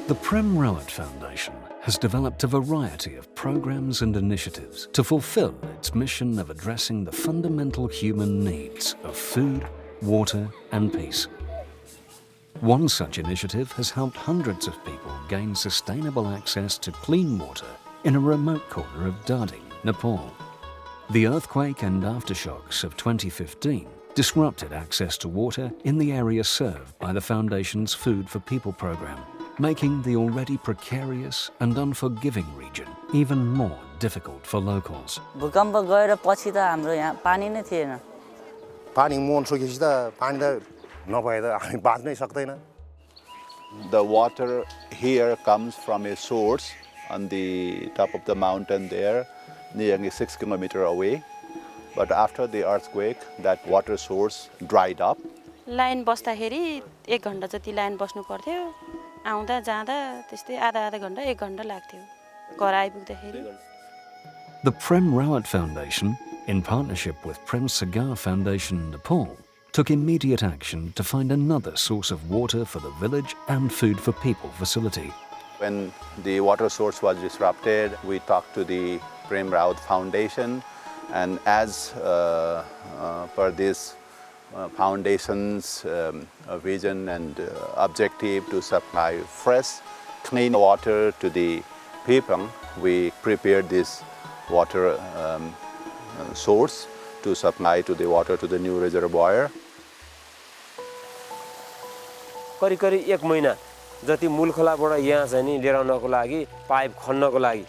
The Prem Rawat Foundation has developed a variety of programs and initiatives to fulfill its mission of addressing the fundamental human needs of food, water and peace. One such initiative has helped hundreds of people gain sustainable access to clean water in a remote corner of Darding, Nepal. The earthquake and aftershocks of 2015 disrupted access to water in the area served by the Foundation's Food for People program, making the already precarious and unforgiving region even more difficult for locals. भूकम्प गएर पछि त हाम्रो यहाँ पानी नै थिएन. पानी मुहान सकेपछि त पानी त नभए त हामी बाँच्नै सक्दैन. The water here comes from a source on the top of the mountain there, nearly 6 kilometers away. But after the earthquake, that water source dried up. Line बस्दाखेरि 1 घण्टा जति लाइन बस्नु पर्थ्यो. आउँदा जाँदा त्यस्तै आधा घण्टा 1 घण्टा लाग्थ्यो. घर आइपुग्दाखेरि. The Prem Rawat Foundation, in partnership with Prem Sagar Foundation Nepal, took immediate action to find another source of water for the village and Food for People facility. When the water source was disrupted, we talked to the Prem Rawat Foundation, and as per this foundation's vision and objective to supply fresh, clean water to the people, we prepared this water source to supply to the water to the new reservoir. करिब 1 महिना जति मूल खोलाबाट यहाँ चाहिँ नि लिएर आउनको लागि पाइप खन्नको लागि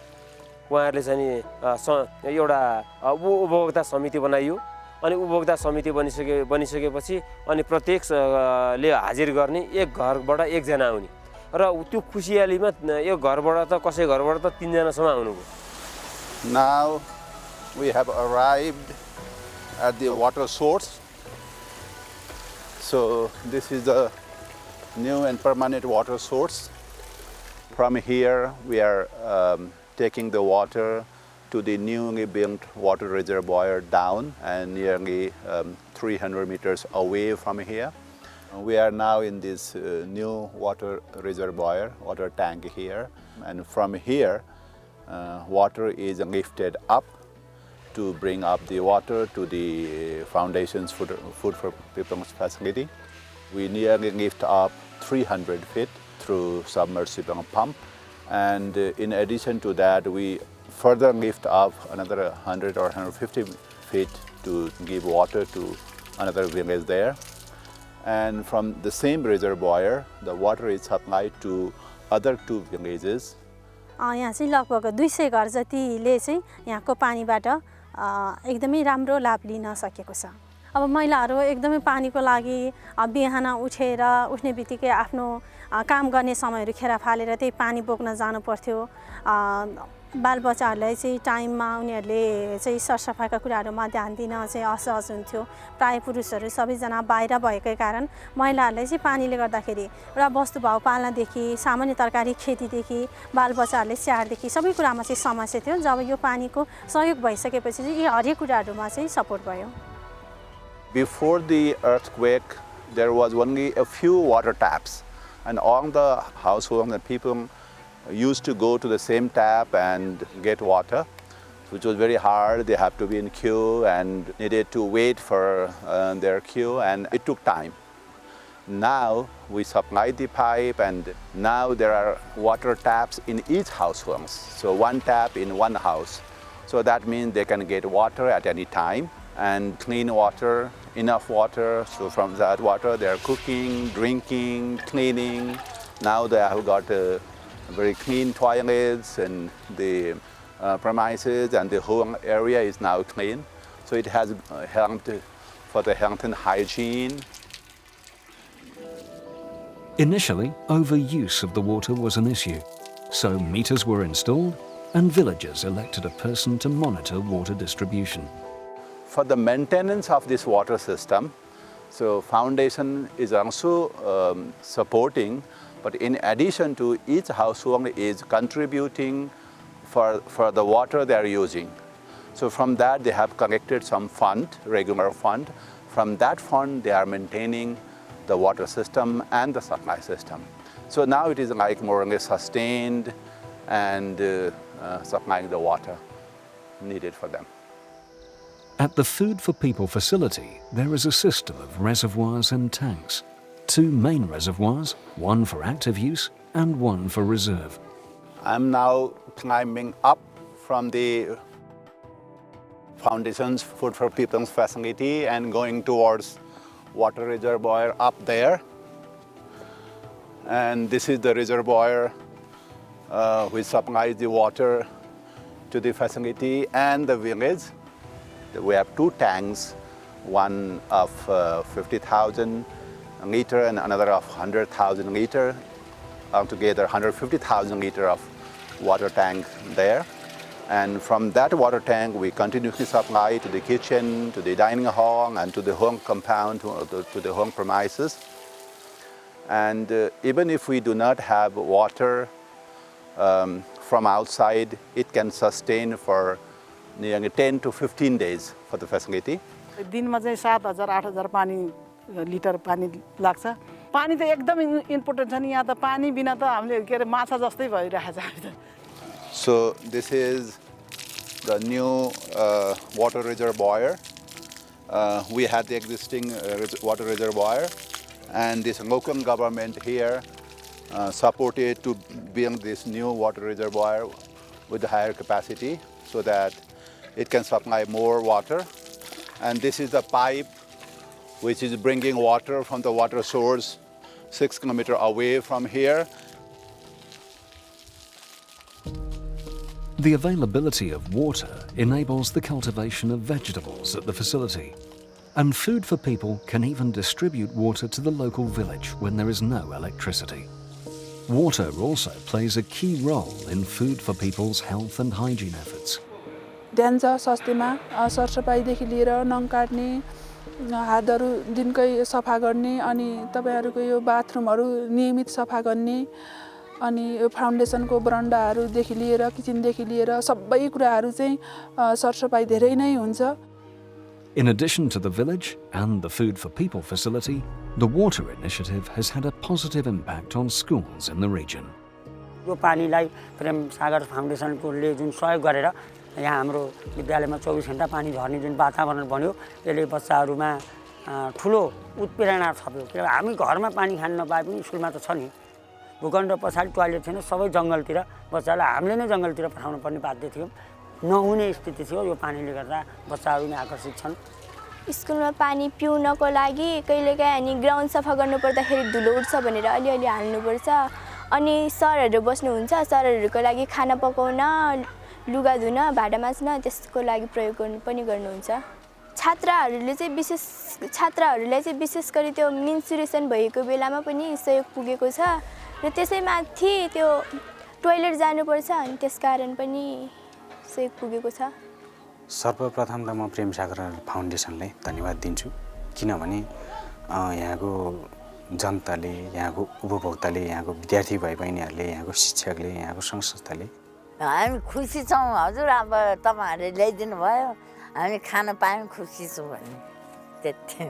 उहाँहरूले चाहिँ नि एउटा उपभोक्ता समिति बनाइयो अनि उपभोक्ता समिति बनिसकेपछि अनि प्रत्येकले हाजिर गर्ने एक घरबाट एक जना आउने र त्यो खुसियालीमा यो घरबाट त कसै घरबाट त 3 जना सम्म आउनुको. Now we have arrived at the water source. So this is the new and permanent water source. From here we are taking the water to the newly built water reservoir down and nearly 300 meters away from here. We are now in this new water reservoir, water tank here, and from here water is lifted up to bring up the water to the Foundation's Food for People's facility. We nearly lift up 300 feet through submersible pump, and in addition to that we further lift up another 100 or 150 feet to give water to another village there. And from the same reservoir, the water is supplied to other 2 villages. यहाँ चाहिँ लगभग 200 घर जतिले चाहिँ यहाँको पानीबाट एकदमै राम्रो लाभ लिन सकेको छ. अब महिलाहरू एकदमै पानीको लागि बिहान उठ्ने बित्तिकै आफ्नो काम गर्ने समयहरू खेर फालेर त्यही पानी बोक्न जानु पर्थ्यो. बालबच्चाहरूलाई चाहिँ टाइममा उनीहरूले चाहिँ सरसफाइका कुराहरूमा ध्यान दिन चाहिँ असहज हुन्थ्यो. प्राय पुरुषहरू सबैजना बाहिर भएकै कारण महिलाहरूलाई चाहिँ पानीले गर्दाखेरि एउटा वस्तुभाव पाल्नदेखि सामान्य तरकारी खेतीदेखि बालबच्चाहरूले स्याहारदेखि सबै कुरामा चाहिँ समस्या थियो. जब यो पानीको सहयोग भइसकेपछि चाहिँ यी हरेक कुराहरूमा चाहिँ सपोर्ट भयो. Before the earthquake, there was only a few water taps, and all the households and people used to go to the same tap and get water, which was very hard. They have to be in queue and needed to wait for their queue, and it took time. Now we supply the pipe, and now there are water taps in each household. So 1 tap in 1 house. So that means they can get water at any time, and clean water, enough water. So from that water they are cooking, drinking, cleaning. Now they have got very clean toilets, and the premises and the whole area is now clean. So it has helped for the health and hygiene. Initially, overuse of the water was an issue, so meters were installed and villagers elected a person to monitor water distribution. For the maintenance of this water system, so Foundation is also supporting, but in addition to each household is contributing for the water they are using. So from that they have collected some fund, regular fund. From that fund they are maintaining the water system and the supply system. So now it is like more or less sustained and supplying the water needed for them. At the Food for People facility, there is a system of reservoirs and tanks. 2 main reservoirs, one for active use and one for reserve. I'm now climbing up from the Foundation's Food for People's facility and going towards water reservoir up there. And this is the reservoir which supplies the water to the facility and the village. We have 2 tanks, one of 50,000 liter and another of 100,000 liter, altogether 150,000 liter of water tank there. And from that water tank, we continuously supply to the kitchen, to the dining hall, and to the home compound, to the home premises. And even if we do not have water from outside, it can sustain for nearly 10 to 15 days for the facility. दिनमा चाहिँ 7,000 8,000 litre पानी लाग्छ। पानी त एकदम important छ नि, यहाँ त पानी बिना त हामीले के अरे माछा जस्तै भइरहेछ हामी त। So this is the new water reservoir. We had the existing water reservoir, and this local government here supported to build this new water reservoir with the higher capacity so that it can supply more water. And this is the pipe which is bringing water from the water source 6 kilometers away from here. The availability of water enables the cultivation of vegetables at the facility. And Food for People can even distribute water to the local village when there is no electricity. Water also plays a key role in Food for People's health and hygiene efforts. ध्यान छ स्वास्थ्यमा, सरसफाइदेखि लिएर नङ काट्ने, हातहरू दिनकै सफा गर्ने, अनि तपाईहरुको यो बाथरुमहरू नियमित सफा गर्ने, अनि यो फाउन्डेसनको बरन्डाहरूदेखि लिएर किचनदेखि लिएर सबै कुराहरू चाहिँ सरसफाइ धेरै नै हुन्छ। In addition to the village and the Food for People facility, the water initiative has had a positive impact on schools in the region. यो पानीलाई प्रेम सागर फाउन्डेसनकोले जुन सहयोग गरेर यहाँ हाम्रो विद्यालयमा 24 घण्टा पानी झर्ने जुन वातावरण बन्यो, यसले बच्चाहरूमा ठुलो उत्प्रेरणा थप्यो। किनभने हामी घरमा पानी खान नपाए पनि स्कुलमा त छ नि। भूखण्ड पछाडि टोयलेट छैन, सबै जंगलतिर बच्चालाई हामीले नै जंगलतिर पठाउनु पर्ने बाध्य थियो। नहुने स्थिति थियो। यो पानीले गर्दा बच्चाहरू नै आकर्षित छन्। स्कुलमा पानी पिउनको लागि कहिलेकाहीँ हामी ग्राउन्ड सफा गर्नु पर्दाखेरि धुलो उड्छ भनेर अलिअलि हाल्नुपर्छ। अनि सरहरू बस्नुहुन्छ, सरहरूको लागि खाना पकाउन, लुगा धुन, भाडा माझ्न त्यसको लागि प्रयोग गर्नुहुन्छ। छात्राहरूलाई चाहिँ विशेष गरी त्यो मेन्स्ट्रुएसन भएको बेलामा पनि सहयोग पुगेको छ र त्यसैमाथि त्यो टोयलेट जानुपर्छ अनि त्यसकारण पनि सहयोग पुगेको छ। सर्वप्रथम त म प्रेम सागर फाउन्डेसनलाई धन्यवाद दिन्छु, किनभने यहाँको जनताले, यहाँको उपभोक्ताले, यहाँको विद्यार्थी भाइ बहिनीहरूले, यहाँको शिक्षकले, यहाँको सङ्घ संस्थाले हामी खुसी छौँ। हजुर अब तपाईहरुले ल्याइदिनु भयो, हामी खान पायौँ, खुसी छौँ भन्ने त्यति।